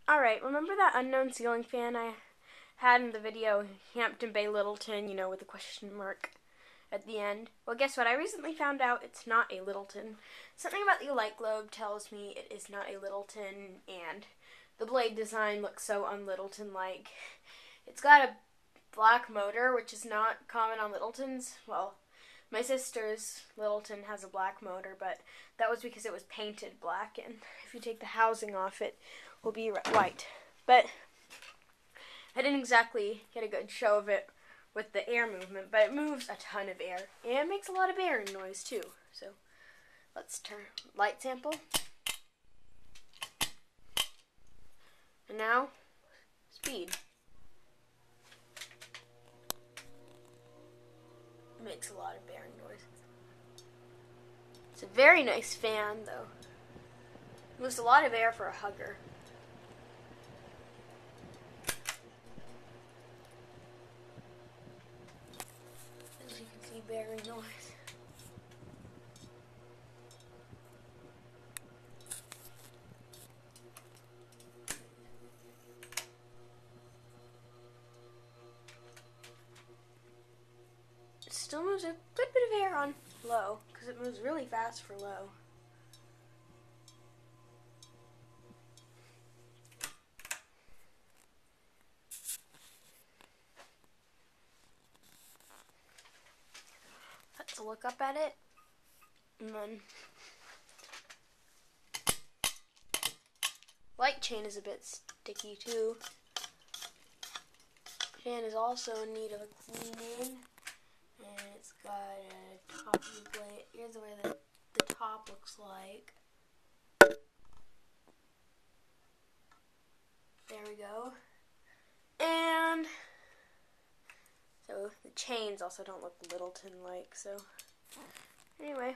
Alright, remember that unknown ceiling fan I had in the video, Hampton Bay Littleton, you know, with the question mark at the end? Well, guess what? I recently found out it's not a Littleton. Something about the light globe tells me it is not a Littleton, and the blade design looks so un-Littleton-like. It's got a black motor, which is not common on Littletons. Well, my sister's Littleton has a black motor, but that was because it was painted black, and if you take the housing off, it will be white. But I didn't exactly get a good show of it with the air movement, but it moves a ton of air, and it makes a lot of bearing noise too. So let's turn light sample. And now, speed. It makes a lot of bearing noise. It's a very nice fan, though. It moves a lot of air for a hugger. As you can see, bearing noise. It still moves a good bit of air on low, because it moves really fast for low. Let's look up at it, and then light chain is a bit sticky too. Fan is also in need of a cleaning. And it's got a top blade. Here's the way the top looks like. There we go. And so the chains also don't look Littleton-like. So anyway.